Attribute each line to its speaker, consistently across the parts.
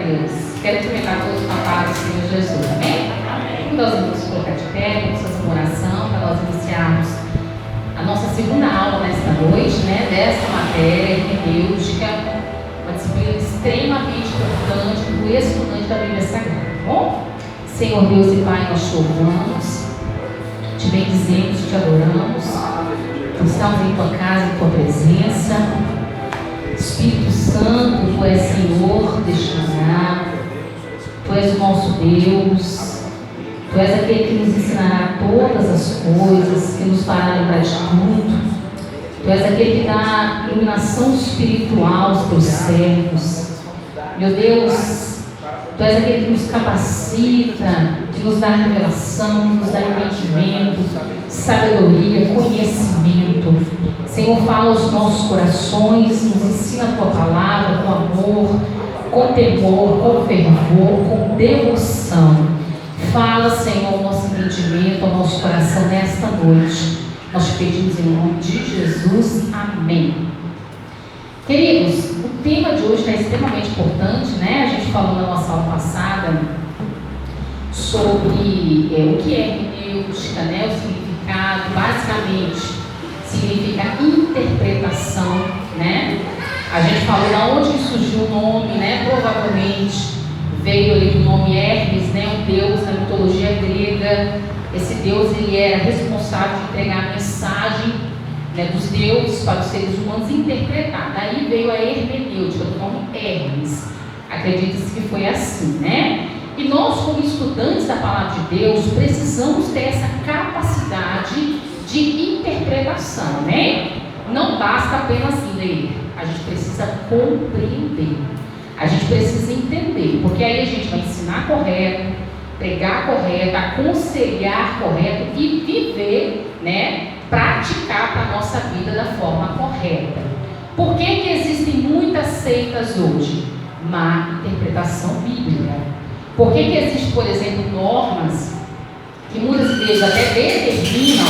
Speaker 1: Deus. Quero cumprimentar todos com a paz do Senhor Jesus, amém? Nós vamos colocar de pé, vamos fazer uma oração para nós iniciarmos a nossa segunda aula nesta noite, né? Desta matéria hermenêutica, uma disciplina extremamente importante do estudante da Bíblia Sagrada, tá bom? Senhor Deus e Pai, nós te louvamos, te bendizemos, te adoramos, estamos em tua casa, em tua presença. Espírito Santo, tu és Senhor deste lugar, tu és o nosso Deus, tu és aquele que nos ensinará todas as coisas, que nos fará lembrar de tudo, tu és aquele que dá iluminação espiritual aos teus servos, meu Deus, tu és aquele que nos capacita, que nos dá revelação, que nos dá entendimento, sabedoria, conhecimento. Senhor, fala aos nossos corações, nos ensina a tua palavra com amor, com temor, com fervor, com devoção. Fala, Senhor, ao nosso entendimento, ao nosso coração nesta noite. Nós te pedimos em nome de Jesus. Amém. Queridos, o tema de hoje é extremamente importante, né? A gente falou na nossa aula passada sobre o que é hermenêutica, né? O significado, basicamente, significa interpretação, né? A gente falou de onde que surgiu o nome, né? Provavelmente veio ali do nome Hermes, né? Um deus da mitologia grega. Esse deus, ele era responsável de entregar a mensagem, né, dos deuses para os seres humanos interpretar. Daí veio a hermenêutica, do nome Hermes. Acredita-se que foi assim, né? E nós, como estudantes da palavra de Deus, precisamos ter essa capacidade de interpretação, né? Não basta apenas ler, a gente precisa compreender, a gente precisa entender, porque aí a gente vai ensinar correto, pregar correto, aconselhar correto e viver, né? Praticar para a nossa vida da forma correta. Por que existem muitas seitas hoje? Má interpretação bíblica. Por que existe, por exemplo, normas que muitas igrejas até determinam,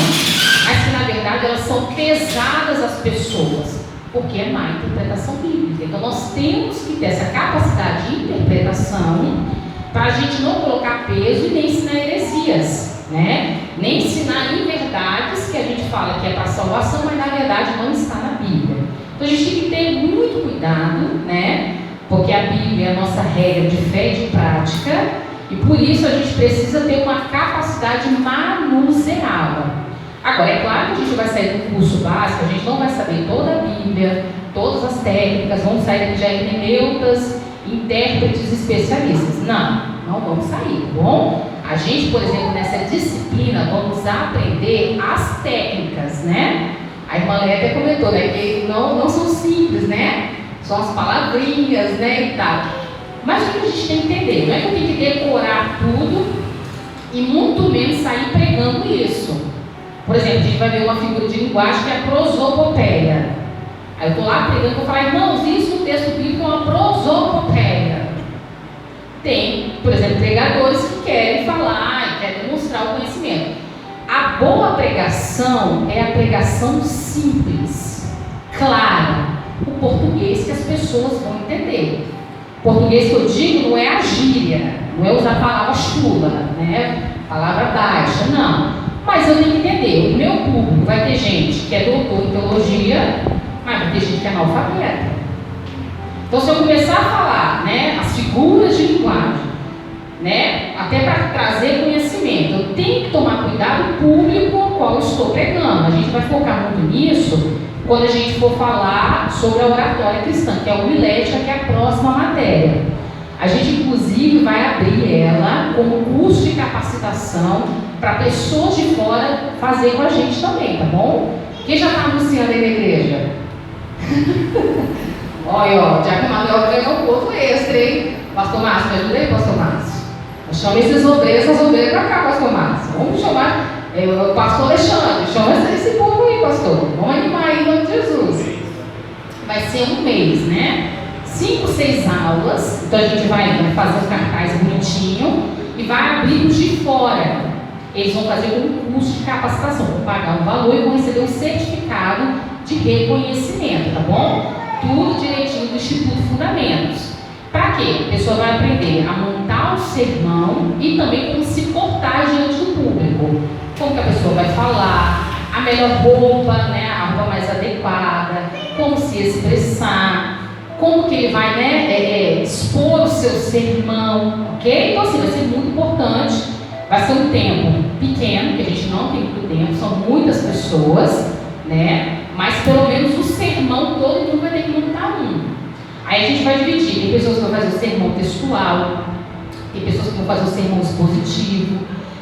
Speaker 1: mas que na verdade elas são pesadas às pessoas? Porque é má interpretação bíblica. Então nós temos que ter essa capacidade de interpretação para a gente não colocar peso e nem ensinar heresias, né? Nem ensinar inverdades que a gente fala que é para salvação, mas na verdade não está na Bíblia. Então a gente tem que ter muito cuidado, né? Porque a Bíblia é a nossa regra de fé e de prática, e por isso a gente precisa ter uma capacidade manuseá-la. Agora, é claro que a gente vai sair do curso básico, a gente não vai saber toda a Bíblia, todas as técnicas, vamos sair daqui já hermeneutas, intérpretes, especialistas. Não vamos sair, tá bom? A gente, por exemplo, nessa disciplina, vamos aprender as técnicas, né? A irmã Leia até comentou, né, que não são simples, né? São as palavrinhas, né, e tal. Mas o que a gente tem que entender? Não é que eu tenho que decorar tudo e muito menos sair pregando isso. Por exemplo, a gente vai ver uma figura de linguagem que é a prosopopeia. Aí eu estou lá pregando e vou falar, irmãos, isso no texto bíblico é uma prosopopeia. Tem, por exemplo, pregadores que querem falar e querem demonstrar o conhecimento. A boa pregação é a pregação simples, clara, o português que as pessoas vão entender. O português que eu digo não é a gíria, não é usar palavra chula, né? Palavra baixa, não. Mas eu tenho que entender, o meu público vai ter gente que é doutor em teologia, mas vai ter gente que é analfabeta. Então, se eu começar a falar, né, as figuras de linguagem, né, até para trazer conhecimento, eu tenho que tomar cuidado o público ao qual eu estou pregando. A gente vai focar muito nisso quando a gente for falar sobre a oratória cristã, que é a homilética, que é a próxima matéria. A gente, inclusive, vai abrir ela como curso de capacitação para pessoas de fora fazer com a gente também, tá bom? Quem já está anunciando aí na igreja? Olha, ó, já que o Manuel ganhou um ponto extra, hein? Pastor Márcio, me ajuda aí, Pastor Márcio. Chama esses obreiros, essas obreiras para cá, Pastor Márcio. Vamos chamar o Pastor Alexandre, chama esse povo aí, pastor. Vamos animar aí em nome de Jesus. Vai ser um mês, né? 5, 6 aulas. Então a gente vai fazer um cartaz bonitinho e vai abrir os de fora. Eles vão fazer um curso de capacitação, vão pagar um valor e vão receber um certificado de reconhecimento, tá bom? Tudo direitinho do Instituto Fundamentos. Para quê? A pessoa vai aprender a montar o sermão e também como se portar diante do público. Como que a pessoa vai falar, a melhor roupa, né, a roupa mais adequada, como se expressar, como que ele vai expor o seu sermão, ok? Então assim, vai ser muito importante, vai ser um tempo pequeno, que a gente não tem muito tempo, são muitas pessoas, né? Mas pelo menos o sermão todo mundo vai ter que montar um. Aí a gente vai dividir, tem pessoas que vão fazer o sermão textual, tem pessoas que vão fazer o sermão expositivo,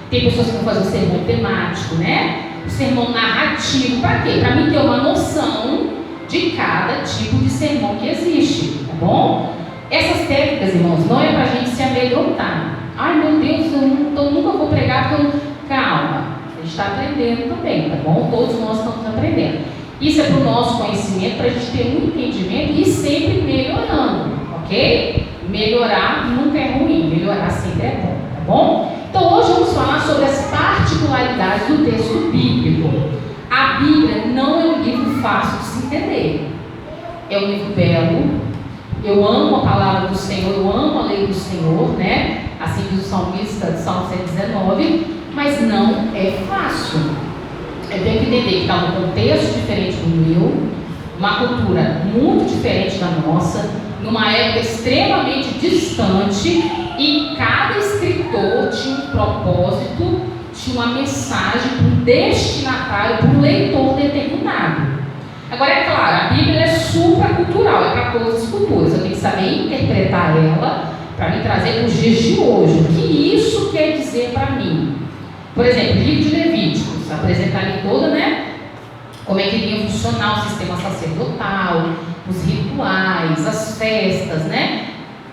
Speaker 1: tem pessoas que vão fazer o sermão temático, né? O sermão narrativo, para quê? Para mim ter uma noção de cada tipo de sermão que existe, tá bom? Essas técnicas, irmãos, não é para a gente se amedrontar. Ai meu Deus, eu nunca vou pregar porque eu... Calma, a gente está aprendendo também, tá bom? Todos nós estamos aprendendo. Isso é para o nosso conhecimento, para a gente ter um entendimento e sempre melhorando, ok? Melhorar nunca é ruim, melhorar sempre é bom, tá bom? Então hoje vamos falar sobre as particularidades do texto bíblico. A Bíblia não é um livro fácil de se entender. É um livro belo. Eu amo a palavra do Senhor, eu amo a lei do Senhor, né? Assim diz o salmista, Salmo 119, mas não é fácil. Eu tenho que entender que está num contexto diferente do meu, uma cultura muito diferente da nossa, numa época extremamente distante, e cada escritor tinha um propósito, tinha uma mensagem para um destinatário, para um leitor determinado. Agora, é claro, a Bíblia é supracultural, é para todas as culturas. Eu tenho que saber interpretar ela para me trazer para os dias de hoje. O que isso quer dizer para mim? Por exemplo, o livro de Levíticos, apresentar ali toda, né? Como é que iria funcionar o sistema sacerdotal, os rituais, as festas, né?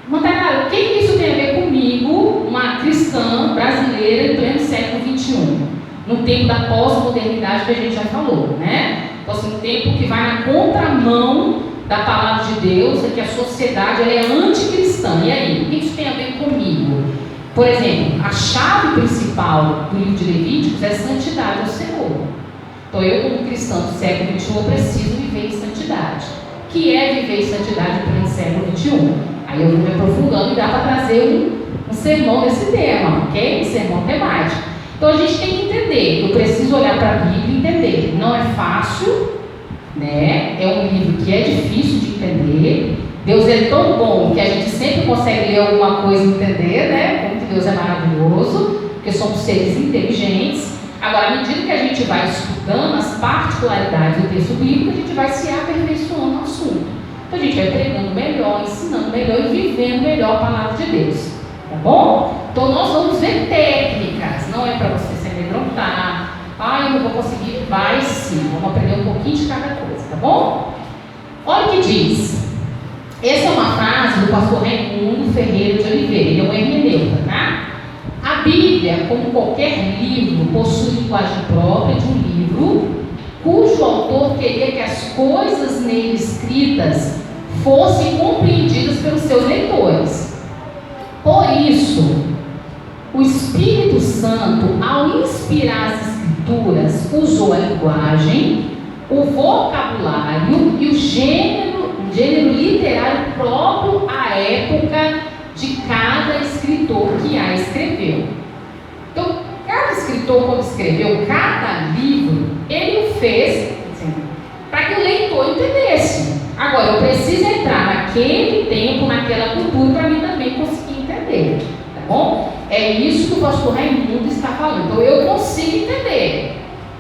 Speaker 1: Mantanara, o que isso tem a ver comigo, uma cristã brasileira em pleno século XXI? No tempo da pós-modernidade que a gente já falou, né? Então, assim, um tempo que vai na contramão da palavra de Deus, é que a sociedade ela é anticristã. E aí, o que isso tem a ver comigo? Por exemplo, a chave principal do livro de Levíticos é santidade ao Senhor. Então, eu como cristão do século XXI, eu preciso viver em santidade. O que é viver em santidade no pleno século XXI? Aí eu vou me aprofundando e dá para trazer um sermão desse tema, ok? Um sermão temático. Então, a gente tem que entender, eu preciso olhar para a Bíblia e entender. Não é fácil, né? É um livro que é difícil de entender. Deus é tão bom que a gente sempre consegue ler alguma coisa e entender, né? Como que Deus é maravilhoso, porque somos seres inteligentes. Agora, à medida que a gente vai estudando as particularidades do texto bíblico, a gente vai se aperfeiçoando no assunto. Então, a gente vai pregando melhor, ensinando melhor e vivendo melhor a palavra de Deus. Tá bom? Então, nós vamos ver técnicas. Não é para você se amedrontar. Ah, eu não vou conseguir. Vai sim. Vamos aprender um pouquinho de cada coisa, tá bom? Olha o que diz. Essa é uma frase do pastor Raimundo Ferreira de Oliveira, ele é um hermeneuta, tá? A Bíblia, como qualquer livro, possui linguagem própria de um livro, cujo autor queria que as coisas nele escritas fossem compreendidas pelos seus leitores. Por isso, o Espírito Santo, ao inspirar as Escrituras, usou a linguagem, o vocabulário e o gênero literário próprio à época de cada escritor que a escreveu. Então, cada escritor, quando escreveu cada livro, ele o fez assim, para que o leitor entendesse. Agora, eu preciso entrar naquele tempo, naquela cultura, para mim também conseguir entender. Tá bom? É isso que o pastor Raimundo está falando. Então, eu consigo entender.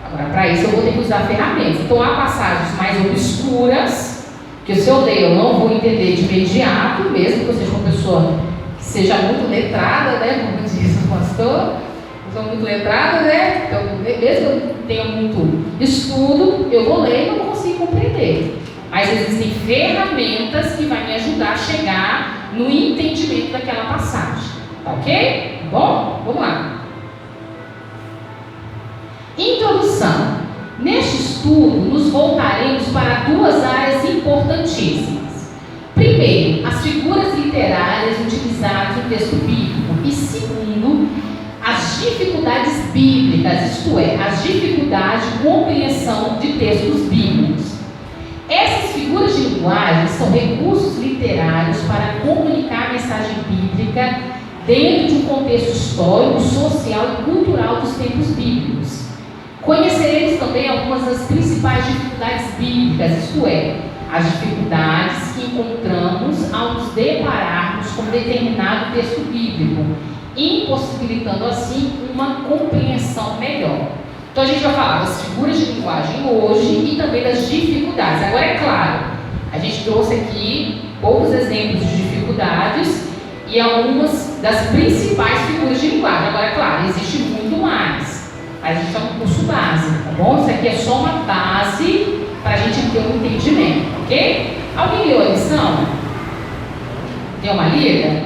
Speaker 1: Agora, para isso, eu vou ter que usar ferramentas. Então, há passagens mais obscuras, que se eu ler eu não vou entender de imediato, mesmo que eu seja uma pessoa que seja muito letrada, né, como diz o pastor, eu sou muito letrada, né, então mesmo que eu tenha muito estudo, eu vou ler e não consigo compreender. Mas existem ferramentas que vão me ajudar a chegar no entendimento daquela passagem, tá ok? Bom, vamos lá. Introdução. Neste estudo, nos voltaremos para duas áreas importantíssimas. Primeiro, as figuras literárias utilizadas no texto bíblico. E segundo, as dificuldades bíblicas, isto é, as dificuldades de compreensão de textos bíblicos. Essas figuras de linguagem são recursos literários para comunicar bíblica dentro de um contexto histórico, social e cultural dos tempos bíblicos. Conheceremos também algumas das principais dificuldades bíblicas, isto é, as dificuldades que encontramos ao nos depararmos com determinado texto bíblico, impossibilitando assim uma compreensão melhor. Então a gente vai falar das figuras de linguagem hoje e também das dificuldades. Agora é claro, a gente trouxe aqui poucos exemplos de dificuldades e algumas das principais figuras de linguagem. Agora é claro, existe muito mais. A gente está no curso básico, tá bom? Isso aqui é só uma base para a gente ter um entendimento, ok? Alguém leu a lição? Deu uma lida?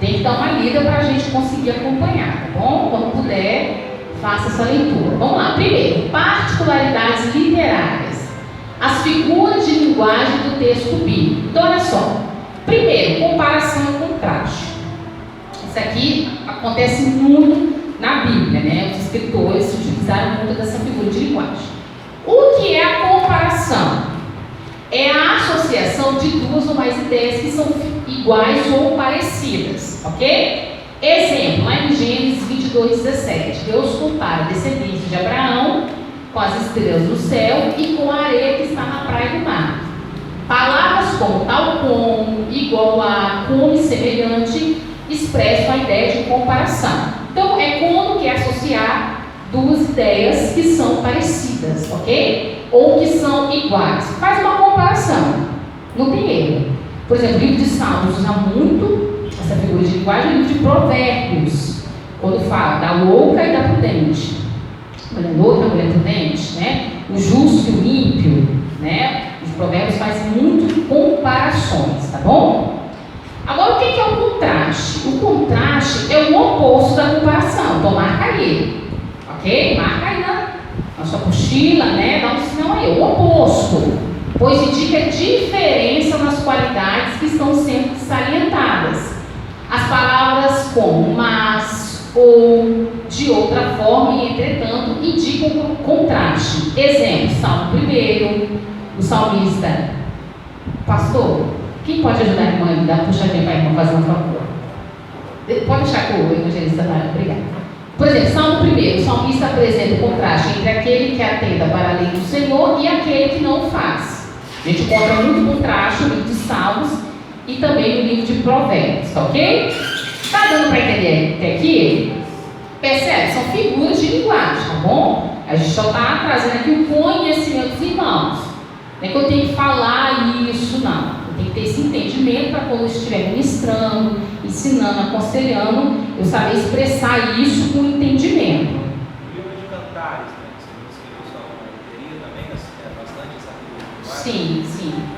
Speaker 1: Tem que dar uma lida para a gente conseguir acompanhar, tá bom? Quando puder, faça essa leitura. Vamos lá. Primeiro, particularidades literárias. As figuras de linguagem do texto bíblico. Então, olha só. Primeiro, comparação e contraste. Isso aqui acontece muito na Bíblia, né? Os escritores utilizaram muito dessa figura de linguagem. O que é a comparação? É a associação de duas ou mais ideias que são iguais ou parecidas, ok? Exemplo, lá em Gênesis 22:17, Deus compara a descendência de Abraão com as estrelas do céu e com a areia que está na praia do mar. Palavras como tal como, igual a, como e semelhante expressam a ideia de comparação. Então, é como que é associar duas ideias que são parecidas, ok? Ou que são iguais. Faz uma comparação, não tem erro. Por exemplo, o livro de Salmos usa muito essa figura de linguagem, o livro de Provérbios, quando fala da louca e da prudente. Mulher louca, mulher prudente, né? O justo e o ímpio, né? Os Provérbios fazem muito comparações, tá bom? Agora, o que é o contraste? O contraste é o oposto da comparação. Então, marca aí, ok? Marca aí na sua apostila, né? Dá um sinal aí, o oposto, pois indica diferença nas qualidades que estão sendo salientadas. As palavras como mas, ou, de outra forma e entretanto indicam o contraste. Exemplo, Salmo 1, o salmista. Pastor, quem pode ajudar a irmã e dar uma puxadinha para a irmã fazer um favor? Pode deixar com o evangelista, tá? Obrigada. Por exemplo, Salmo 1, o salmista apresenta o contraste entre aquele que atenta para a lei do Senhor e aquele que não faz. A gente encontra muito contraste no livro de Salmos e também no livro de Provérbios, tá ok? Tá dando para entender até aqui? Percebe? São figuras de linguagem, tá bom? A gente só está trazendo aqui o conhecimento dos irmãos. Não é que eu tenho que falar isso, não. Eu tenho que ter esse entendimento para quando eu estiver ministrando, ensinando, aconselhando, eu saber expressar isso com entendimento.
Speaker 2: O livro de Cantares, né? Que você escreveu sua também, bastante essa figura.
Speaker 1: Sim,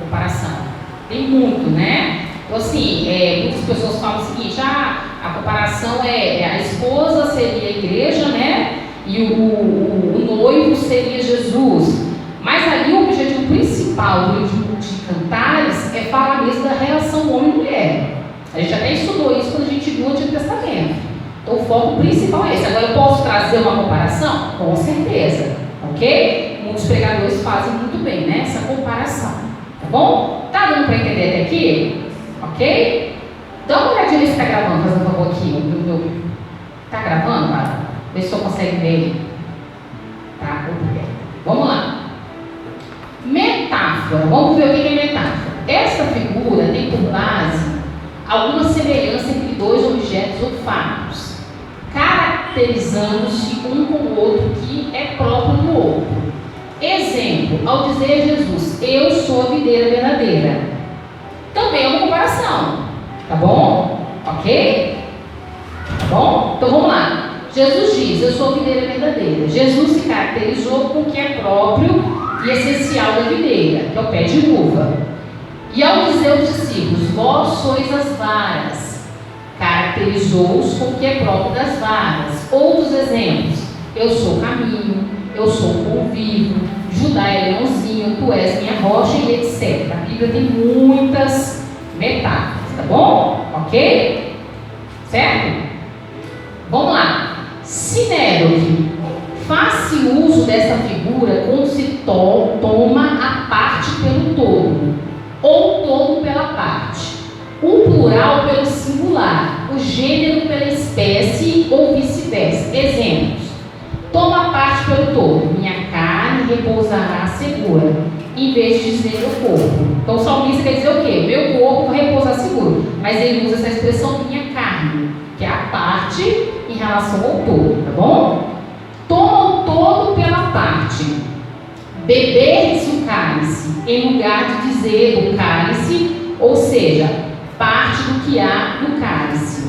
Speaker 1: comparação. Tem muito, né? Então, assim, muitas pessoas falam o seguinte: a comparação a esposa seria a igreja, né? E o noivo seria Jesus. Mas ali o objetivo principal do livro de Cantares é falar mesmo da relação homem e mulher. A gente até estudou isso quando a gente viu o Antigo Testamento. Então o foco principal é esse. Agora eu posso trazer uma comparação? Com certeza, ok? Muitos pregadores fazem muito bem, né? Essa comparação, tá bom? Tá dando para entender até aqui? Ok? Dá uma olhadinha se está gravando, fazendo um favor aqui. Tá gravando, cara? Vê se eu consigo ver. Tá? Vamos lá. Metáfora. Vamos ver o que é metáfora. Essa figura tem por base alguma semelhança entre dois objetos ou fatos, caracterizando-se um com o outro que é próprio do outro. Exemplo, ao dizer Jesus, eu sou a videira verdadeira, também é uma comparação, tá bom? Ok? Tá bom? Então vamos lá. Jesus diz, eu sou a videira verdadeira. Jesus se caracterizou com o que é próprio e essencial da videira, que é o pé de uva. E ao dizer aos discípulos, vós sois as varas, caracterizou-os com o que é próprio das varas. Outros exemplos, eu sou o caminho, eu sou o pão vivo, Judá é leãozinho, tu és minha rocha e etc. A Bíblia tem muitas metáforas, tá bom? Ok? Certo? Vamos lá. Sinédroque. Faz-se uso dessa figura quando se toma a parte pelo todo, ou todo pela parte, o plural pelo singular. O o gênero pela espécie ou vice-versa. Exemplos: toma parte pelo todo, minha carne repousará segura, em vez de dizer meu corpo. Então o salmista quer dizer o quê? Meu corpo vai repousar seguro, mas ele usa essa expressão minha carne, que é a parte em relação ao todo, tá bom? Toma o todo pela parte, beber-se o cálice, em lugar de dizer o cálice, ou seja, parte do que há no cálice.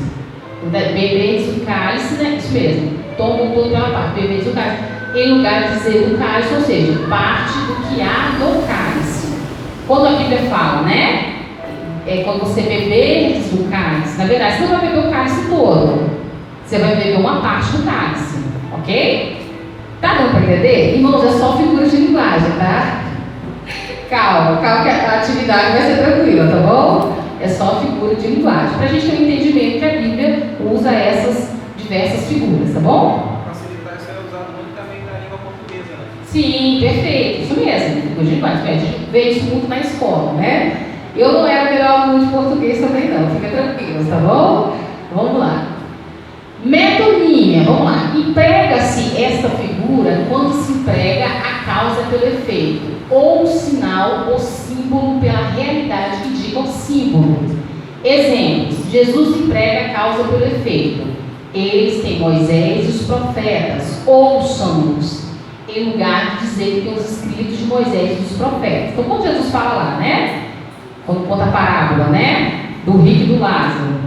Speaker 1: Beber-se o cálice, né? Isso mesmo. Toma o todo pela parte, beber-se o cálice, em lugar de dizer o cálice, ou seja, parte do que há no cálice. Quando a Bíblia fala, né? Quando você beber o cálice, na verdade, você não vai beber o cálice todo. Você vai beber uma parte do cálice, ok? Tá dando para entender? Irmãos, é só figura de linguagem, tá? Calma que a atividade vai ser tranquila, tá bom? É só figura de linguagem, para a gente ter um entendimento que a Bíblia usa essas diversas figuras, tá bom?
Speaker 2: Facilitar, isso é usado muito também na língua portuguesa, né?
Speaker 1: Sim, perfeito, isso mesmo, figura de linguagem. A gente vê isso muito na escola, né? Eu não era melhor aluno de português também não, fica tranquilo, tá bom? Vamos lá. Metonímia, vamos lá. Emprega-se esta figura quando se emprega a causa pelo efeito, ou o sinal ou símbolo pela realidade que diga o símbolo. Exemplos: Jesus emprega a causa pelo efeito. Eles têm Moisés e os profetas, ouçam-nos, em lugar de dizer que tem os escritos de Moisés e dos profetas. Então, quando Jesus fala lá, né? Quando conta a parábola, né? Do rico e do Lázaro,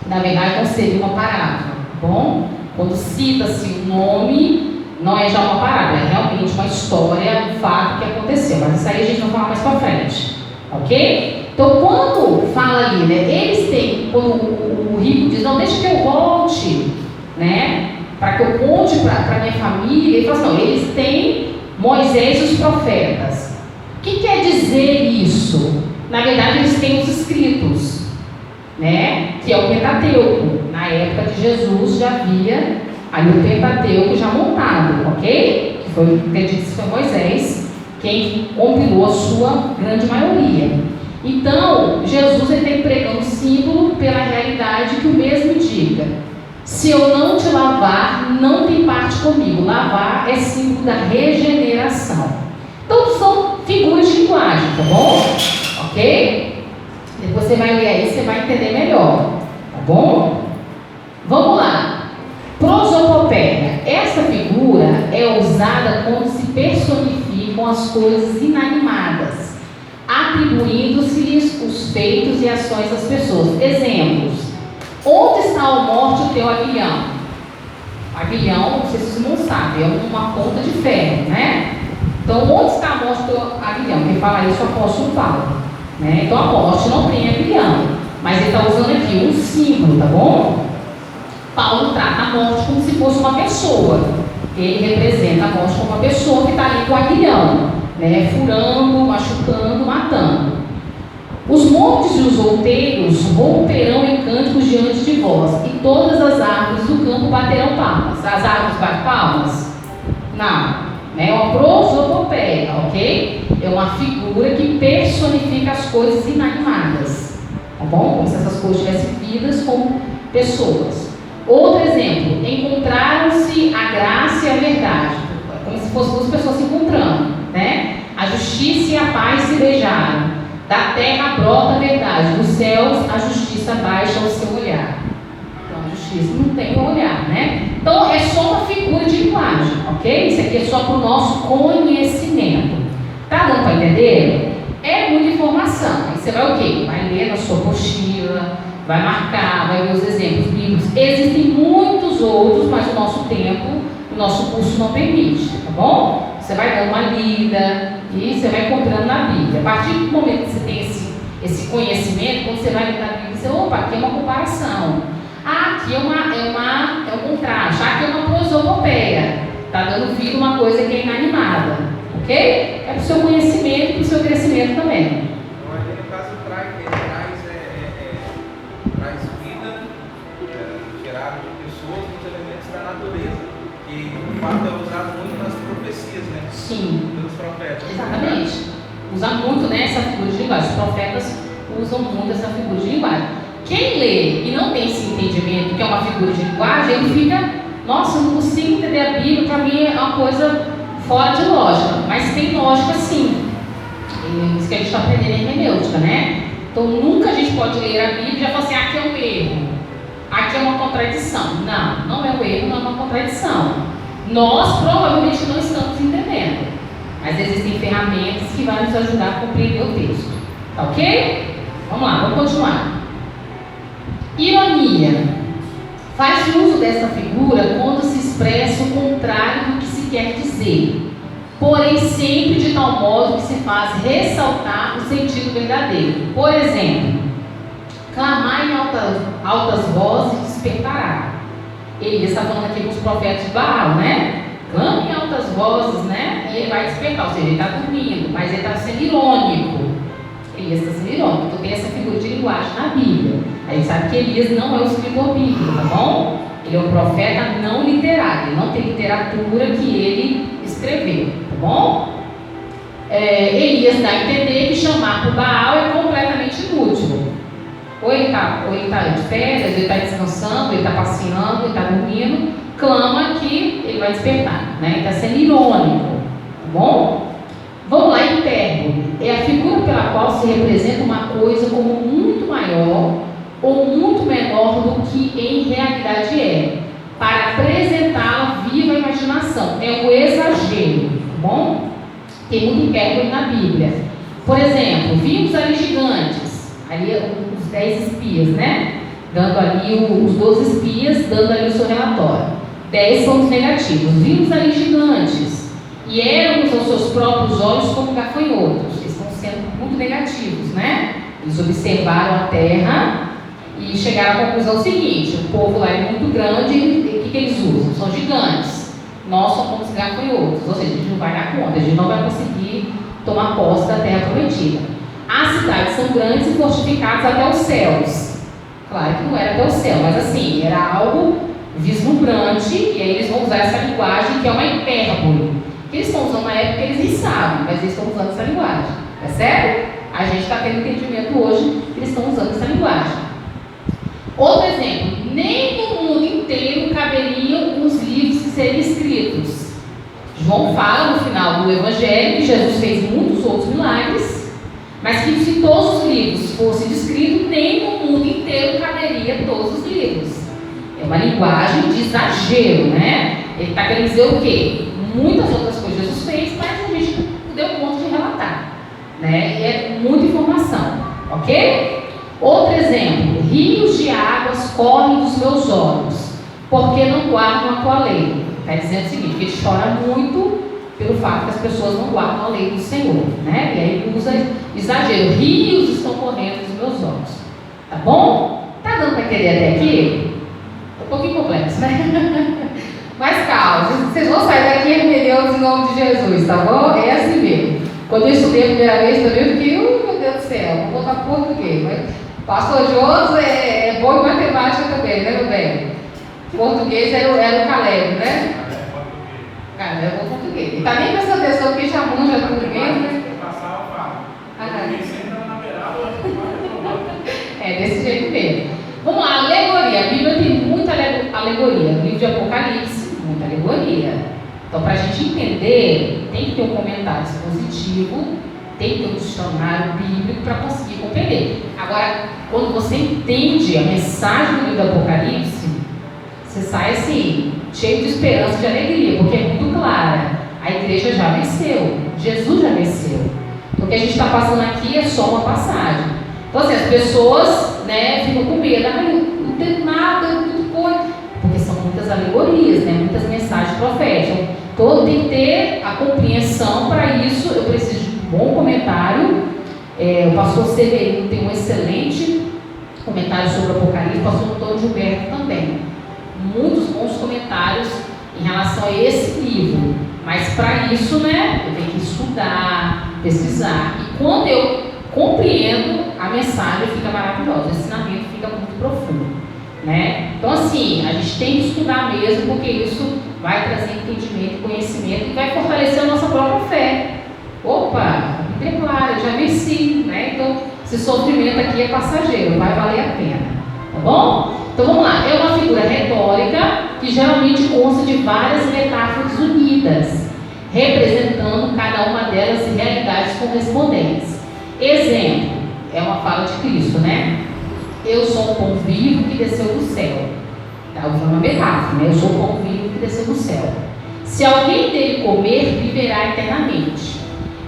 Speaker 1: na verdade não seria uma parábola, tá bom? Quando cita-se o nome, não é já uma parábola, é realmente uma história, um fato que aconteceu, mas isso aí a gente vai falar mais pra frente, ok? Então quando fala ali, né, eles têm, quando o rico diz, não, deixa que eu volte, né, para que eu conte para minha família, ele fala assim, não, eles têm Moisés e os profetas. O que quer dizer isso? Na verdade eles têm os escritos, né, que é o Pentateuco. Na época de Jesus já havia ali o Pentateuco já montado, ok? Que foi, acredito que foi Moisés quem compilou a sua grande maioria. Então, Jesus está empregando o símbolo pela realidade que o mesmo indica. Se eu não te lavar, não tem parte comigo. Lavar é símbolo da regeneração. Então, são figuras de linguagem, tá bom? Ok? Depois você vai ler aí, você vai entender melhor, tá bom? Vamos lá. Prosopopeia. Essa figura é usada quando se personificam as coisas inanimadas, atribuindo-se-lhes os feitos e ações das pessoas. Exemplos: onde está a morte o teu aguilhão? Aguilhão, não sei se vocês não sabem, é uma ponta de ferro, né? Então, onde está a morte do teu aguilhão? Quem fala isso é o apóstolo Paulo, né? Então, a morte não tem aguilhão, mas ele está usando aqui um símbolo, tá bom? Paulo trata a morte como se fosse uma pessoa. Ele representa a morte como uma pessoa que está ali com o aguilhão, né? Furando, machucando, matando. Os montes e os outeiros romperão em cânticos diante de vós, e todas as árvores do campo baterão palmas. As árvores batem palmas? Não. É uma prosopopeia, ok? É uma figura que personifica as coisas inanimadas, tá bom? Como se essas coisas tivessem vidas como pessoas. Outro exemplo: encontraram-se a graça e a verdade, como se fossem duas pessoas se encontrando, né? A justiça e a paz se beijaram, da terra brota a verdade, dos céus a justiça baixa o seu olhar. Então a justiça não tem um olhar, né? Então é só uma figura de linguagem, ok? Isso aqui é só para o nosso conhecimento. Tá dando para entender? É muita informação. Aí você vai o quê? Vai ler na sua apostila, vai marcar, vai ver os exemplos bíblicos. Existem muitos outros, mas o nosso tempo, o nosso curso não permite, tá bom? Você vai dando uma lida e você vai encontrando na Bíblia. A partir do momento que você tem esse conhecimento, quando você vai ler na Bíblia, você, opa, aqui é uma comparação. Ah, aqui é um contraste. Ah, aqui é uma prosopopeia. Está dando vida a uma coisa que é inanimada, ok? É para o seu conhecimento e para o seu crescimento também.
Speaker 2: Então, ali no caso, traz vida gerada de pessoas, dos elementos da natureza, que o fato é usado muito nas profecias, né?
Speaker 1: Sim.
Speaker 2: Pelos profetas.
Speaker 1: Exatamente. Usa muito, né, essa figura de linguagem. Os profetas usam muito essa figura de linguagem. Quem lê e não tem esse entendimento, que é uma figura de linguagem, ele fica, nossa, eu não consigo entender a Bíblia, para mim é uma coisa fora de lógica, mas tem lógica sim. É isso que a gente está aprendendo em hermenêutica, né? Então nunca a gente pode ler a Bíblia e já falar assim, aqui é um erro, aqui é uma contradição. Não, não é um erro, não é uma contradição. Nós provavelmente não estamos entendendo, mas existem ferramentas que vão nos ajudar a compreender o texto. Tá ok? Vamos lá, vamos continuar. Ironia. Faz uso dessa figura quando se expressa o contrário do que se quer dizer, porém sempre de tal modo que se faz ressaltar o sentido verdadeiro. Por exemplo, clamar em altas vozes despertará. Ele está falando aqui com os profetas de Baal, né? Clama em altas vozes, né? E ele vai despertar, ou seja, ele está dormindo, mas ele está sendo irônico. Elias está sendo irônico. Então tem essa figura de linguagem na Bíblia. A gente sabe que Elias não é o escritor bíblico, tá bom? Ele é um profeta não literário, ele não tem literatura que ele escreveu, tá bom? Elias dá a entender que chamar por Baal é completamente inútil. Ou ele está de férias, ele está descansando, ele está passeando, ele está dormindo, clama que ele vai despertar, né? Ele está sendo irônico, tá bom? Vamos lá, hipérbole. É a figura pela qual se representa uma coisa como muito maior ou muito menor do que em realidade é, para apresentá-la viva à imaginação. É o exagero, tá bom? Tem muito hipérbole na Bíblia. Por exemplo, vimos ali gigantes, ali os 10 espias, né? Dando ali os 12 espias, dando ali o seu relatório. 10 são os negativos. Vimos ali gigantes, e éramos aos seus próprios olhos como gafanhotos. Eles estão sendo muito negativos, né? Eles observaram a terra e chegaram à conclusão seguinte: o povo lá é muito grande, e o que eles usam? São gigantes. Nós somos gafanhotos, ou seja, a gente não vai dar conta, a gente não vai conseguir tomar posse da terra prometida. As cidades são grandes e fortificadas até os céus. Claro que não era até o céu, mas assim, era algo vislumbrante, e aí eles vão usar essa linguagem que é uma hipérbole. Que eles estão usando na época, eles nem sabem, mas eles estão usando essa linguagem, tá certo? A gente está tendo entendimento hoje que eles estão usando essa linguagem. Outro exemplo, nem no mundo inteiro caberiam os livros que seriam escritos. João fala no final do Evangelho que Jesus fez muitos outros milagres, mas que se todos os livros fossem descritos, nem no mundo inteiro caberia todos os livros. É uma linguagem de exagero, né? Ele está querendo dizer o quê? Muitas outras coisas Jesus fez, mas a gente não deu conta de relatar, né? E é muita informação, ok? Outro exemplo, rios de águas correm dos meus olhos, porque não guardam a tua lei. Está dizendo o seguinte, que ele chora muito pelo fato que as pessoas não guardam a lei do Senhor, né? E aí ele usa exagero, rios estão correndo dos meus olhos, tá bom? Tá dando para entender até aqui? Um pouquinho complexo, né? Mas calma, vocês vão sair daqui hermenêuticos em nome de Jesus, tá bom? É assim mesmo. Quando eu estudei a primeira vez também, eu fiquei, meu Deus do céu, vou voltar para português. Mas pastor Jones é bom em matemática também, né, meu bem? Português era o Caleb, né? Caleb é bom português. Ele tá nem prestando atenção porque já manja tudo mesmo, né? É desse jeito mesmo. Vamos lá, alegoria. A Bíblia tem muita alegoria. No livro de Apocalipse, muita alegoria. Então, para a gente entender, tem que ter um comentário expositivo, tem que ter um dicionário bíblico para conseguir compreender. Agora, quando você entende a mensagem do livro do Apocalipse, você sai assim, cheio de esperança e de alegria, porque é muito clara. A igreja já venceu, Jesus já venceu. Então, o que a gente está passando aqui é só uma passagem. Então, assim, as pessoas, né, ficam com medo, não tem nada, muita coisa, porque são muitas alegorias, né, muitas mensagens proféticas. Então, tem que ter a compreensão. Para isso, eu preciso de um bom comentário. O pastor Severino tem um excelente comentário sobre o Apocalipse, o pastor Antônio Gilberto também. Muitos bons comentários em relação a esse livro. Mas para isso, né, eu tenho que estudar, pesquisar. E quando eu compreendo, a mensagem fica maravilhosa, o ensinamento fica muito profundo, né? Então, assim, a gente tem que estudar mesmo, porque isso vai trazer entendimento, conhecimento e vai fortalecer a nossa própria fé. Opa, a Bíblia é clara, eu já venci, né? Então, esse sofrimento aqui é passageiro, vai valer a pena, tá bom? Então vamos lá, é uma figura retórica que geralmente consta de várias metáforas unidas, representando cada uma delas em realidades correspondentes. Exemplo, é uma fala de Cristo, né? Eu sou o pão vivo que desceu do céu. Tá usando uma metáfora, né? Eu sou o pão vivo que desceu do céu. Se alguém dele comer, viverá eternamente.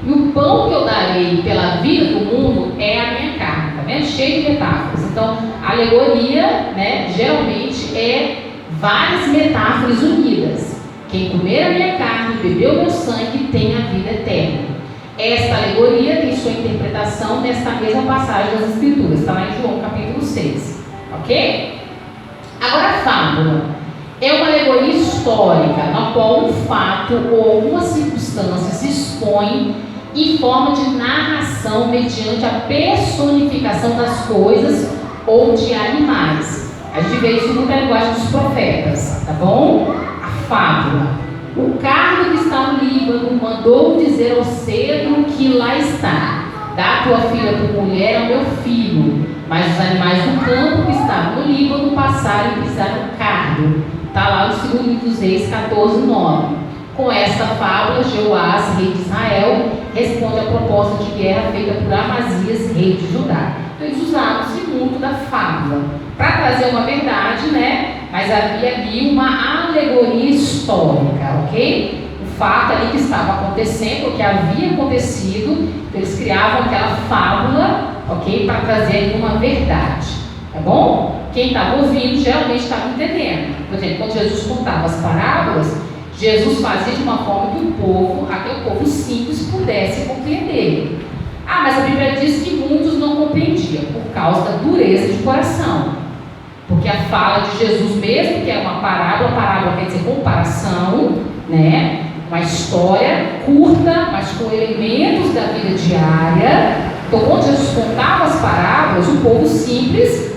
Speaker 1: E o pão que eu darei pela vida do mundo é a minha carne, tá vendo? Cheio de metáforas. Então, a alegoria, né, geralmente é várias metáforas unidas. Quem comer a minha carne e beber o meu sangue tem a vida eterna. Esta alegoria tem sua interpretação nesta mesma passagem das Escrituras, está lá em João capítulo 6, ok? Agora a fábula é uma alegoria histórica, na qual um fato ou alguma circunstância se expõe em forma de narração mediante a personificação das coisas ou de animais. A gente vê isso muito na linguagem dos profetas, tá bom? A fábula. O cardo que está no Líbano mandou dizer ao cedro que lá está: dá tua filha por mulher ao meu filho. Mas os animais do campo que estavam no Líbano passaram e pisaram o cardo. Está lá no segundo livro dos Reis 14:9. Com esta fábula, Jeoás, rei de Israel, responde à proposta de guerra feita por Amazias, rei de Judá. Então eles usaram-se muito da fábula para trazer uma verdade, né? Mas havia ali uma alegoria histórica, ok? O fato ali que estava acontecendo, o que havia acontecido, eles criavam aquela fábula, ok? Para trazer ali uma verdade, tá bom? Quem estava ouvindo geralmente estava entendendo. Por exemplo, quando Jesus contava as parábolas, Jesus fazia de uma forma que o povo, até o povo simples, pudesse compreender. Ah, mas a Bíblia diz que muitos não compreendiam por causa da dureza de coração. Porque a fala de Jesus mesmo, que é uma parábola quer dizer comparação, né? Uma história curta, mas com elementos da vida diária. Então, quando Jesus contava as parábolas, o povo simples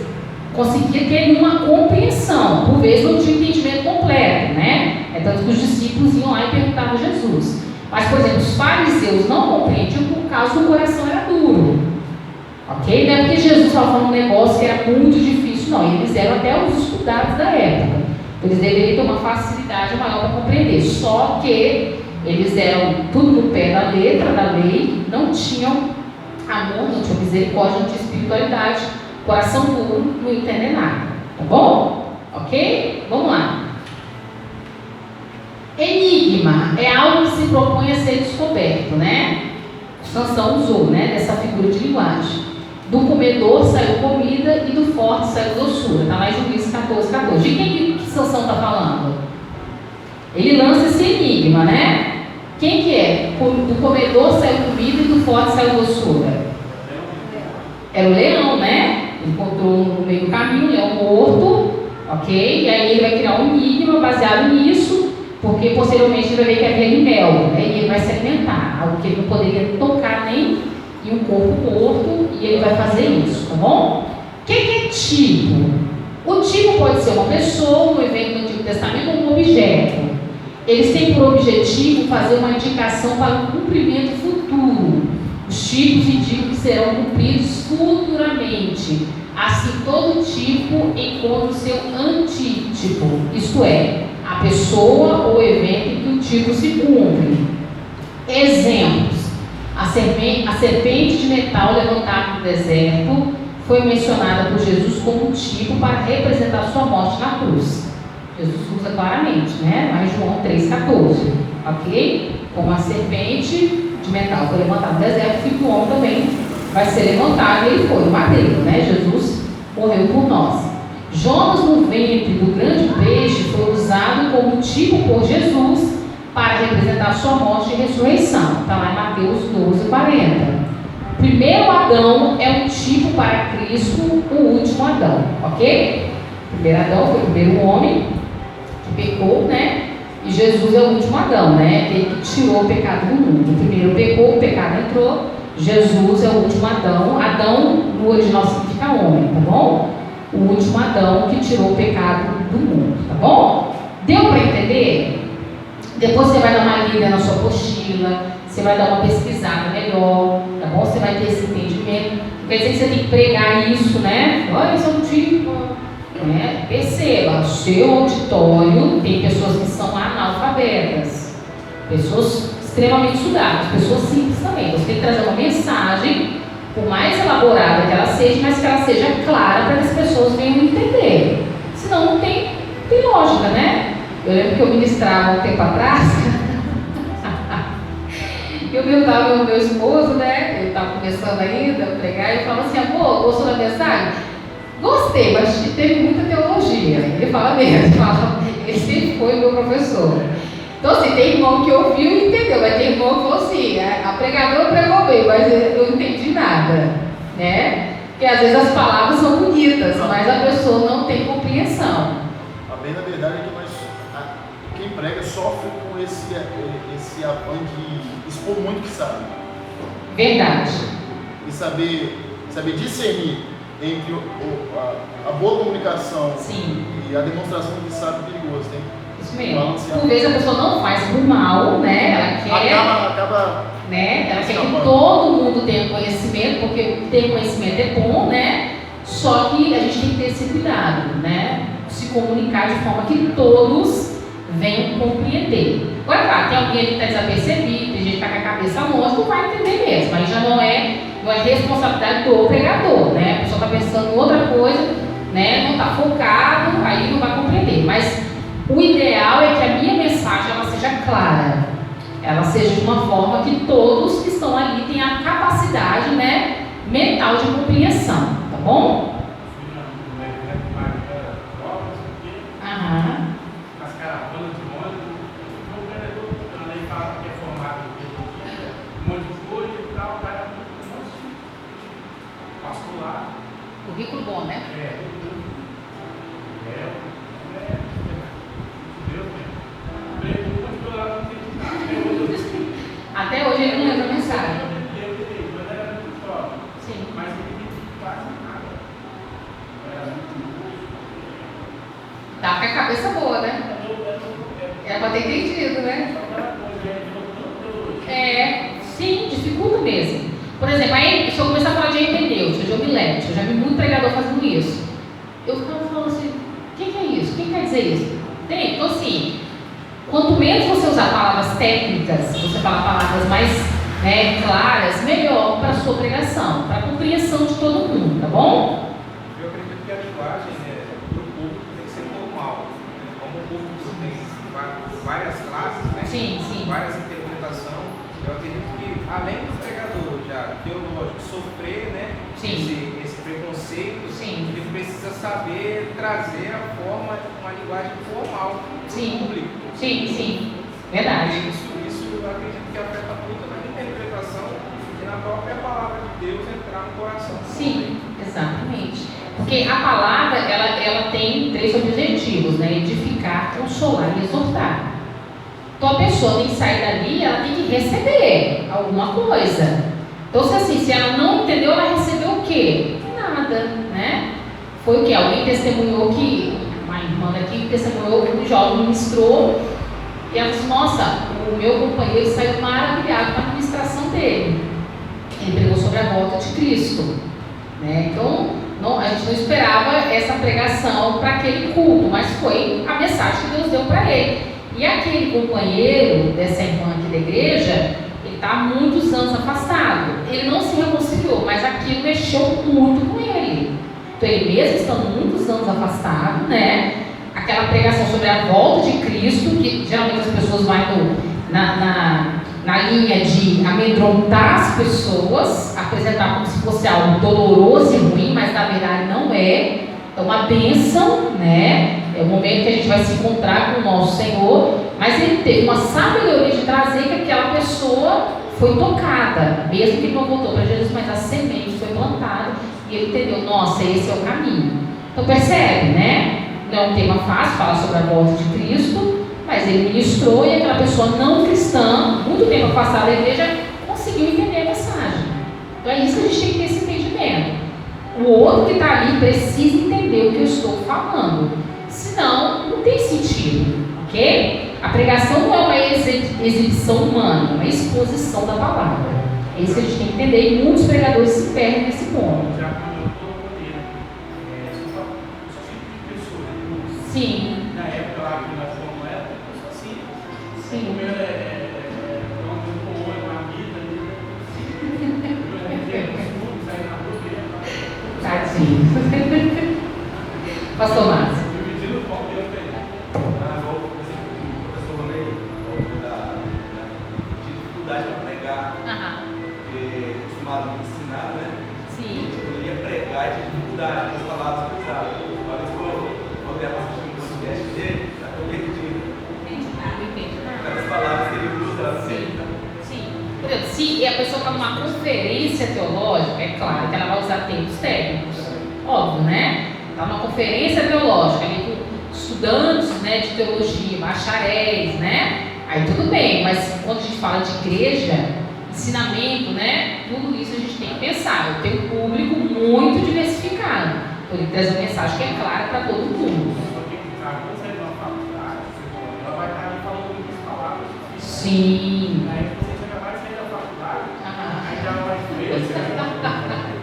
Speaker 1: conseguia ter uma compreensão. Por vezes não tinha entendimento completo, né? É tanto que os discípulos iam lá e perguntavam a Jesus. Mas, por exemplo, os fariseus não compreendiam por causa que o coração era duro. Ok? Não é porque Jesus estava falando um negócio que era muito difícil, não. Eles eram até os estudados da época. Eles deveriam ter uma facilidade maior para compreender. Só que eles eram tudo no pé da letra da lei, não tinham amor, não tinham misericórdia, não tinham espiritualidade, coração duro, não entendem nada. Tá bom? Ok? Vamos lá. Enigma é algo que se propõe a ser descoberto, né? Sansão usou, né? Dessa figura de linguagem. Do comedor saiu comida e do forte saiu doçura. Está lá em Juízes 14:14. De quem que Sansão está falando? Ele lança esse enigma, né? Quem que é? Do comedor saiu comida e do forte saiu doçura. Era o leão, né? Encontrou no meio do caminho, o leão morto, ok? E aí ele vai criar um enigma baseado nisso, porque posteriormente ele vai ver que havia ali mel, né? E ele vai se alimentar, algo que ele não poderia tocar nem em um corpo morto, e ele vai fazer isso, tá bom? O que é tipo? O tipo pode ser uma pessoa, um evento do Antigo Testamento ou um objeto. Eles têm por objetivo fazer uma indicação para um cumprimento futuro. Os tipos indicam que serão cumpridos futuramente. Assim, todo tipo encontra o seu antítipo, isto é, a pessoa ou evento em que o tipo se cumpre. Exemplos: a serpente de metal levantada no deserto foi mencionada por Jesus como tipo para representar sua morte na cruz. Jesus usa claramente, né? Lá em João 3,14, ok? Como a serpente de metal foi levantada no deserto, o Filho do Homem também vai ser levantado, e ele foi o madeiro, né? Jesus morreu por nós. Jonas no ventre do grande peixe foi usado como tipo por Jesus para representar sua morte e ressurreição. Está lá em Mateus 12:40. O primeiro Adão é um tipo para Cristo, o último Adão, ok? O primeiro Adão foi o primeiro homem que pecou, né? E Jesus é o último Adão, né? Ele que tirou o pecado do mundo. O primeiro pecou, o pecado entrou. Jesus é o último Adão. Adão no original significa homem, tá bom? O último Adão que tirou o pecado do mundo, tá bom? Deu para entender? Depois você vai dar uma lida na sua apostila, você vai dar uma pesquisada melhor, tá bom? Você vai ter esse entendimento. quer dizer que você tem que pregar isso, né? Olha, isso é um tipo. Né? Perceba, seu auditório tem pessoas que são analfabetas, pessoas extremamente estudadas, pessoas simples também. Você tem que trazer uma mensagem, por mais elaborada que ela seja, mas que ela seja clara para que as pessoas venham entender. Senão não tem lógica, né? Eu lembro que eu ministrava um tempo atrás. Eu perguntava ao meu esposo, né? Ele estava começando ainda a pregar, e eu falava assim: amor, gostou da mensagem? Gostei, mas teve muita teologia. Ele fala mesmo, ele sempre foi meu professor. Então, assim, tem irmão que ouviu e entendeu, mas tem irmão que falou assim: a pregadora pregou bem, mas eu não entendi nada, né? Porque às vezes as palavras são bonitas, mas a pessoa não tem compreensão.
Speaker 3: A bem na verdade é que quem prega sofre com esse afã de expor muito que sabe.
Speaker 1: Verdade.
Speaker 3: E saber discernir entre a boa comunicação
Speaker 1: Sim.
Speaker 3: e a demonstração de que sabe perigoso. Tem
Speaker 1: isso mesmo. Por vezes a pessoa não faz por mal, né? Ela quer.
Speaker 3: Acaba
Speaker 1: né? Ela quer que todo mundo tenha conhecimento, porque ter conhecimento é bom, né? Só que a gente tem que ter esse cuidado, né? Se comunicar de forma que todos venham compreender. Agora, claro, tem alguém que está desapercebido, tem gente que está com a cabeça longe, não vai entender mesmo. Aí já não é responsabilidade do pregador, né? A pessoa está pensando em outra coisa, né? Não está focado, aí não vai compreender. Mas o ideal é que a minha mensagem ela seja clara, ela seja de uma forma que todos que estão ali tenham a capacidade, né, mental de compreensão, tá bom? Aham.
Speaker 4: As caravanas de ônibus, o vereador na lei fala que é formado um monte de coisa e tal, o cara passou lá.
Speaker 1: Currículo bom, né? Até hoje ele não lembra a mensagem. Sim.
Speaker 4: Mas ele quase nada.
Speaker 1: Tá com a cabeça boa, né? Era para ter entendido, né? Sim, dificulta mesmo. Por exemplo, aí, se eu começar a falar de hermenêutica, de homilete, eu já vi muito pregador fazendo isso. Eu ficava falando assim: o que é isso? Quem quer dizer isso? Tem? Então, assim, quanto menos você usar palavras técnicas, você falar palavras mais claras, melhor para a sua pregação, para a compreensão de todo mundo, tá bom?
Speaker 2: Eu acredito que a linguagem do público tem que ser normal. Como o público tem várias classes, né?
Speaker 1: Sim.
Speaker 2: Várias interpretações, eu acredito que além do pregador já teológico sofrer, né? Esse preconceito,
Speaker 1: Sim.
Speaker 2: ele precisa saber trazer a forma, uma linguagem formal para o público.
Speaker 1: Sim. Verdade.
Speaker 2: Isso eu acredito que afeta muito na interpretação e na própria palavra de Deus entrar no coração.
Speaker 1: Sim, exatamente. Porque a palavra, ela tem 3 objetivos, né? Edificar, consolar e exortar. Então a pessoa tem que sair dali, ela tem que receber alguma coisa. Então se ela não entendeu, ela recebeu o quê? Nada, né? Foi o quê? Alguém testemunhou que, uma irmã daqui testemunhou que um jovem ministrou, e ela disse: nossa, o meu companheiro saiu maravilhado com a ministração dele. Ele pregou sobre a volta de Cristo, né? Então, a gente não esperava essa pregação para aquele culto, mas foi a mensagem que Deus deu para ele. E aquele companheiro dessa irmã aqui da igreja, ele está há muitos anos afastado. Ele não se reconciliou, mas aquilo mexeu muito com ele. Então, ele mesmo estando muitos anos afastado, né? Aquela pregação sobre a volta de Cristo, que geralmente as pessoas vão na linha de amedrontar as pessoas, apresentar como se fosse algo doloroso e ruim, mas na verdade não é. É uma bênção, né? É o momento que a gente vai se encontrar com o nosso Senhor, mas ele teve uma sabedoria de trazer que aquela pessoa foi tocada, mesmo que não voltou para Jesus, mas a semente foi plantada e ele entendeu: nossa, esse é o caminho. Então percebe, né? Não é um tema fácil falar sobre a volta de Cristo, mas ele ministrou e aquela pessoa não cristã, muito tempo afastada da igreja, conseguiu entender a mensagem. Então é isso que a gente tem que ter esse entendimento. O outro que está ali precisa entender o que eu estou falando, senão não tem sentido, ok? A pregação não é uma exibição humana, é uma exposição da palavra. É isso que a gente tem que entender, e muitos pregadores se perdem nesse ponto. Sim. Pastor Márcio.
Speaker 2: Dividindo o foco que eu tenho. O professor Ronei falou da dificuldade para pregar, porque costumava ensinar, né?
Speaker 1: Sim.
Speaker 2: Quando ia pregar, tinha dificuldade com as palavras que usava. Uma vez que eu estava assistindo o podcast dele, já estou perdido. As palavras que ele usa assim.
Speaker 1: Sim. Por exemplo, se a pessoa está numa conferência teológica, é claro que ela vai usar termos técnicos. Óbvio, né? Está numa conferência teológica, ali com estudantes, né, de teologia, bacharéis, né? Aí tudo bem, mas quando a gente fala de igreja, ensinamento, né? Tudo isso a gente tem que pensar. Eu tenho um público muito diversificado. Por isso, trazer uma mensagem que é clara para todo mundo.
Speaker 4: Quando você vai na faculdade, ela vai estar ali falando muitas palavras.
Speaker 1: Sim.
Speaker 4: Aí você acabar de sair da faculdade, aí já vai ver.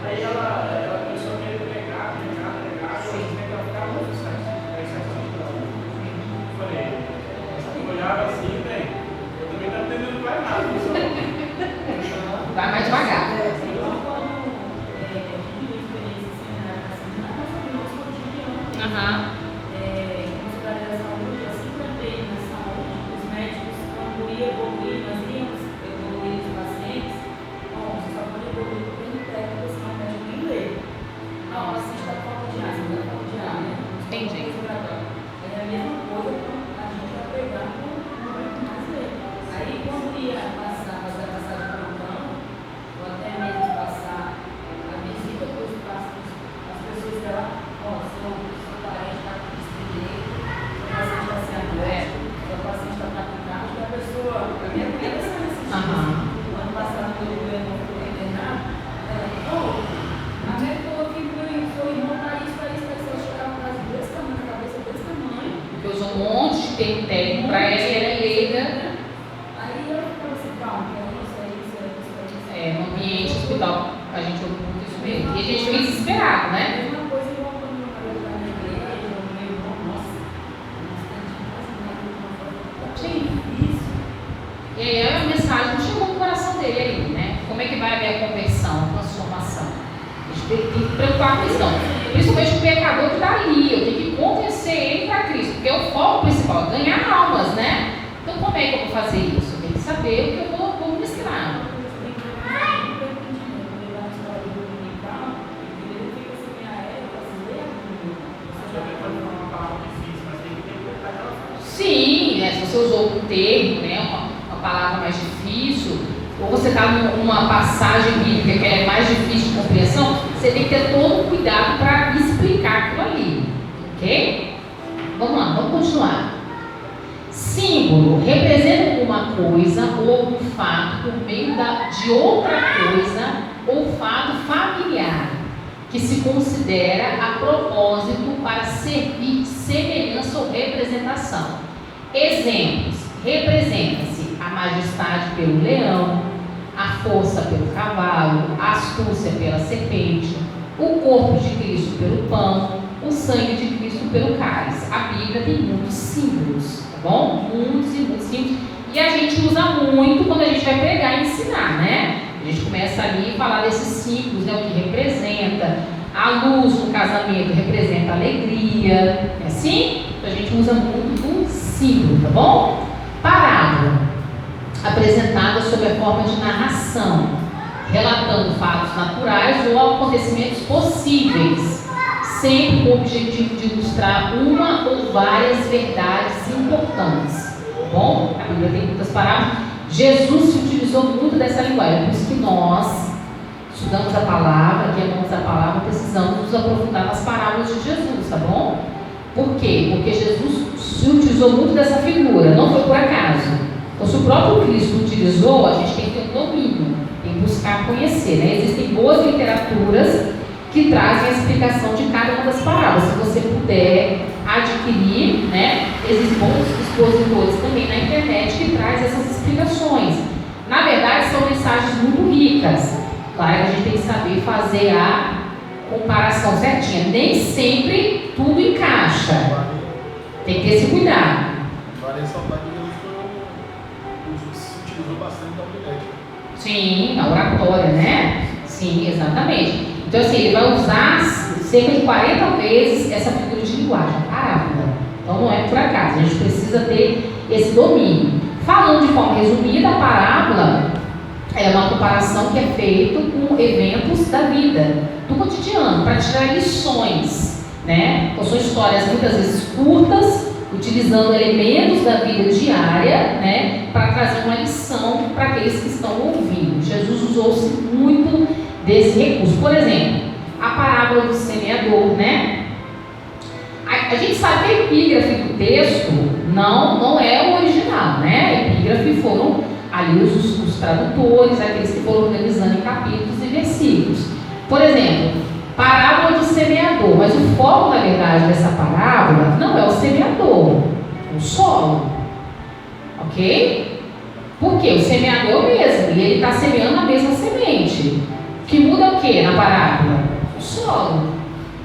Speaker 4: Aí ela começou a querer pregar, e você tem que ficar muito certinho. Eu falei, eu olhava assim, bem, eu também não entendendo mais nada.
Speaker 1: Vai mais devagar. Entendi.
Speaker 5: É a mesma coisa a gente vai pregar mais vezes. Aí quando ia fazer a passagem para o campo, ou até mesmo passar a visita para os pastores, as pessoas que lá, seu parente está com direito, seu paciente está sem aberto, seu paciente está com carro, e a pessoa, a minha primeira sensação, o ano passado eu fui internado, ela falou, a minha falou que seu irmão está isso, eu chegava quase desse tamanho, a cabeça desse tamanho.
Speaker 1: Porque usou um monte de termo técnico para ela e ela é leiga.
Speaker 5: Aí eu ficava assim, calma, que é isso.
Speaker 1: No ambiente hospital, a gente ouve muito isso mesmo. E a gente fica desesperado, né?
Speaker 5: A mesma coisa igual quando meu marido está na igreja, o meu irmão, nossa,
Speaker 1: Sim.
Speaker 5: isso.
Speaker 1: E aí a mensagem não chegou no coração dele aí, né? Como é que vai haver a conversão, a transformação? A gente tem que preocupar com isso, não. Principalmente o pecador que está ali, eu tenho que convencer ele para Cristo, porque é o foco principal, é ganhar almas, né? Então como é que eu vou fazer isso? Eu tenho que saber o que eu vou ministrar. Sim, né? Se você usou um termo, né? Uma palavra mais difícil, ou você está numa passagem bíblica que é mais difícil de compreensão, você tem que ter todo o cuidado para explicar aquilo ali, ok? Vamos lá, vamos continuar. Símbolo representa alguma coisa ou algum fato por meio de outra coisa ou fato familiar, que se considera a propósito para servir de semelhança ou representação. Exemplos: representa-se a majestade pelo leão, a força pelo cavalo, a astúcia pela serpente, o corpo de Cristo pelo pão, o sangue de Cristo pelo cálice. A Bíblia tem muitos símbolos, tá bom? Muitos e muitos símbolos. E a gente usa muito quando a gente vai pregar e ensinar, né? A gente começa ali a falar desses símbolos, né? O que representa. A luz no casamento representa alegria, é assim? Então a gente usa muito um símbolo, tá bom? Parábola, apresentada sob a forma de narração, relatando fatos naturais ou acontecimentos possíveis, sempre com o objetivo de ilustrar uma ou várias verdades importantes, tá bom? A Bíblia tem muitas parábolas. Jesus se utilizou muito dessa linguagem, por isso que nós estudamos a palavra, que amamos a palavra, precisamos nos aprofundar nas parábolas de Jesus, tá bom? Por quê? Porque Jesus se utilizou muito dessa figura, não foi por acaso. Então, se o próprio Cristo utilizou, a gente tem que ter um domínio, tem que buscar conhecer, né? Existem boas literaturas que trazem a explicação de cada uma das parábolas. Se você puder adquirir, né? Existem bons expositores também na internet que trazem essas explicações. Na verdade, são mensagens muito ricas. Claro, a gente tem que saber fazer a comparação certinha. Nem sempre tudo encaixa. Tem que ter esse cuidado.
Speaker 3: Vale ressaltar que Jesus se utilizou bastante da homilética.
Speaker 1: Sim, a oratória, né? Sim, exatamente. Então, assim, ele vai usar cerca de 40 vezes essa figura de linguagem, a parábola. Então, não é por acaso, a gente precisa ter esse domínio. Falando de forma resumida, a parábola é uma comparação que é feita com eventos da vida, do cotidiano, para tirar lições, né? Então, são histórias muitas vezes curtas, utilizando elementos da vida diária, né? Para trazer uma lição para aqueles que estão ouvindo. Jesus usou-se muito desse recurso. Por exemplo, a parábola do semeador, né? A gente sabe que a epígrafe do texto não é o original, né? A epígrafe foram ali os tradutores, aqueles que foram organizando em capítulos e versículos. Por exemplo, parábola do semeador, mas o foco, na verdade, dessa parábola não é o semeador, é o solo. Ok? Por quê? O semeador é o mesmo, e ele está semeando a mesma semente. O que muda o que na parábola? O solo.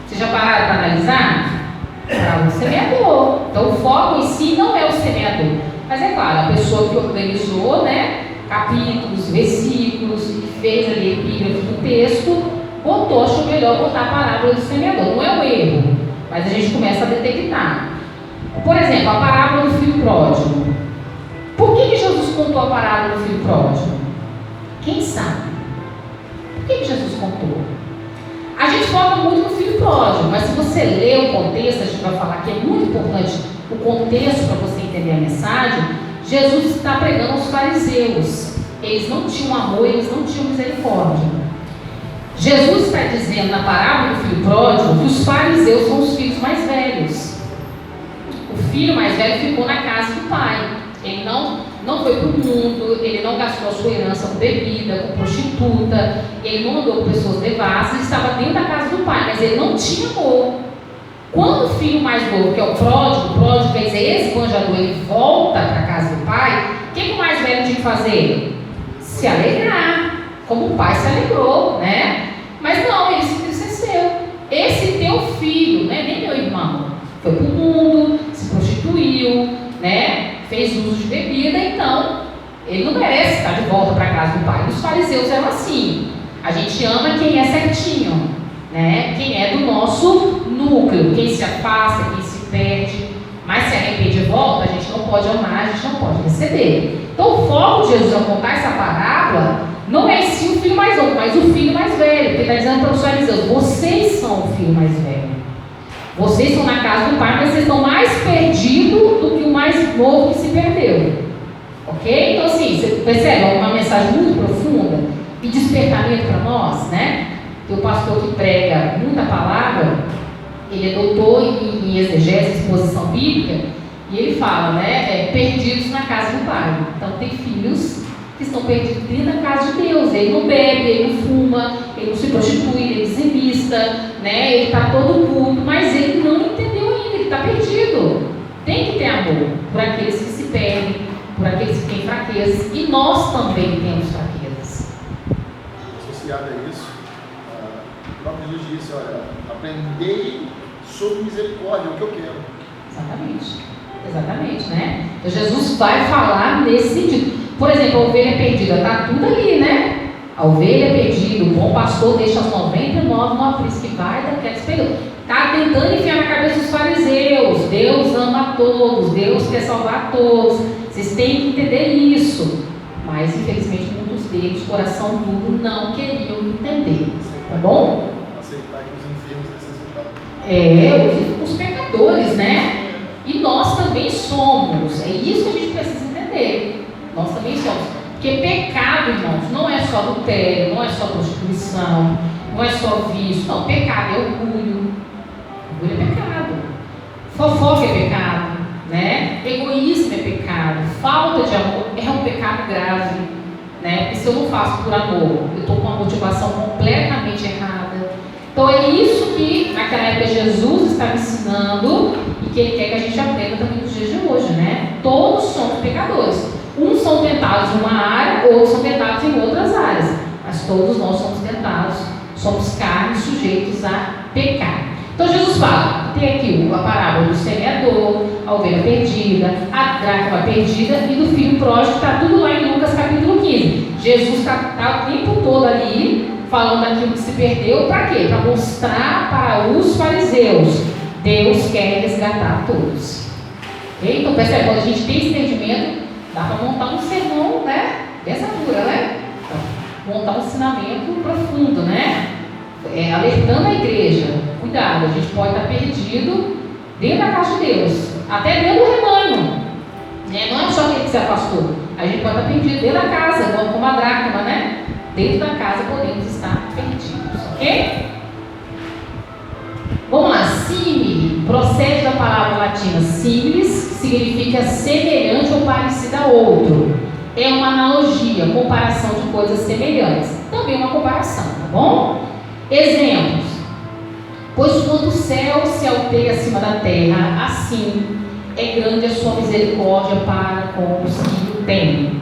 Speaker 1: Vocês já pararam para analisar? Para o semeador. Então o foco em si não é o semeador. Mas é claro, a pessoa que organizou, né, capítulos, versículos, que fez ali a epígrafe do texto, achou melhor botar a parábola do semeador. Não é um erro, mas a gente começa a detectar. Por exemplo, a parábola do filho pródigo. Por que Jesus contou a parábola do filho pródigo? Quem sabe? Por que Jesus contou? A gente foca muito no filho pródigo, mas se você ler o contexto, a gente vai falar que é muito importante o contexto para você entender a mensagem. Jesus está pregando aos fariseus. Eles não tinham amor, eles não tinham misericórdia. Jesus está dizendo na parábola do filho pródigo que os fariseus são os filhos mais velhos. O filho mais velho ficou na casa do pai. Ele não foi para o mundo, ele não gastou a sua herança com bebida, com prostituta, ele não andou com pessoas devassas, ele estava dentro da casa do pai, mas ele não tinha amor. Quando o filho mais novo, que é o pródigo quer dizer esbanjador, ele volta para a casa do pai, o que o mais velho tinha que fazer? Se alegrar, como o pai se alegrou, né? Mas não, ele se entristeceu. Esse teu filho, né, nem meu irmão, foi para o mundo, se prostituiu, né? Fez uso de bebida, então ele não merece estar de volta para a casa do pai. Os fariseus eram assim. A gente ama quem é certinho, né? Quem é do nosso núcleo, quem se afasta, quem se perde, mas se arrepende e volta, a gente não pode amar, a gente não pode receber. Então o foco de Jesus ao contar essa parábola não é em si o filho mais novo, mas o filho mais velho. Porque está dizendo para os fariseus: vocês são o filho mais velho. Vocês estão na casa do pai, mas vocês estão mais perdidos do que o mais novo que se perdeu. Ok? Então assim, você percebe uma mensagem muito profunda e despertamento para nós, né? Tem o pastor que prega muita palavra, ele é doutor em exegese, exposição bíblica, e ele fala, né, perdidos na casa do pai. Então tem filhos que estão perdidos dentro da casa de Deus. Ele não bebe, ele não fuma, ele não se prostitui, ele é dizimista, né? Ele está todo culto, mas ele não entendeu ainda, ele está perdido. Tem que ter amor por aqueles que se perdem, por aqueles que têm fraquezas, e nós também temos fraquezas.
Speaker 3: Associado a isso, o próprio Jesus disse: olha, aprendei sobre misericórdia, é o que eu quero. Exatamente, né? Então Jesus vai falar nesse sentido. Por exemplo, a ovelha perdida, está tudo ali, né? A ovelha perdida, o bom pastor deixa as 99 no aprisco que vai daquela espelho. Está tentando enfiar na cabeça dos fariseus: Deus ama a todos, Deus quer salvar a todos, vocês têm que entender isso. Mas infelizmente muitos deles, coração duro, não queriam entender. Tá bom? Aceitar que os enfermos necessitam.
Speaker 1: Os pecadores, né? E nós também somos. É isso que a gente precisa entender. Nós também somos. Porque pecado, irmãos, não é só adultério, não é só prostituição, não é só vício. Não, pecado é orgulho. Orgulho é pecado. Fofoca é pecado, né? Egoísmo é pecado. Falta de amor é um pecado grave, né? Porque se eu não faço por amor, eu estou com uma motivação completamente errada. Então é isso que naquela época Jesus estava ensinando e que Ele quer que a gente aprenda também nos dias de hoje, né? Todos somos pecadores. Uns são tentados em uma área, outros são tentados em outras áreas. Mas todos nós somos tentados, somos carne, sujeitos a pecar. Então Jesus fala, tem aqui a parábola do semeador, a ovelha perdida, a dracma perdida e do filho pródigo, está tudo lá em Lucas capítulo 15. Jesus está o tempo todo ali falando daquilo que se perdeu, para quê? Para mostrar para os fariseus, Deus quer resgatar todos. Okay? Então percebe, quando a gente tem esse entendimento, dá para montar um sermão, né? Dessa dura, né? Montar um ensinamento profundo, né? Alertando a igreja, cuidado, a gente pode estar perdido dentro da casa de Deus, até dentro do rebanho, né? Não é só aquele que se afastou, a gente pode estar perdido dentro da casa, como a dracma, né? Dentro da casa podemos estar perdidos, ok? Vamos lá, simile, procede da palavra latina similis, significa semelhante ou parecido a outro. É uma analogia, comparação de coisas semelhantes. Também uma comparação, tá bom? Exemplos. Pois quando o céu se alteia acima da terra, assim é grande a sua misericórdia para com os que o temem.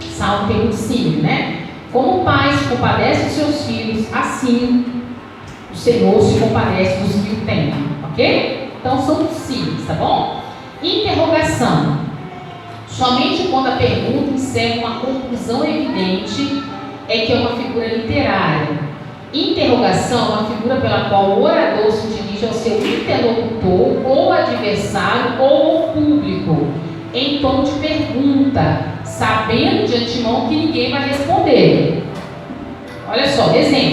Speaker 1: Salmo tem um símile, né? Como o pai se compadece dos seus filhos, assim o Senhor se compadece dos que o temem, ok? Então são símiles, tá bom? Interrogação. Somente quando a pergunta encerra uma conclusão evidente é que é uma figura literária. Interrogação é uma figura pela qual o orador se dirige ao seu interlocutor, ou adversário, ou ao público, em tom de pergunta, sabendo de antemão que ninguém vai responder. Olha só, exemplo.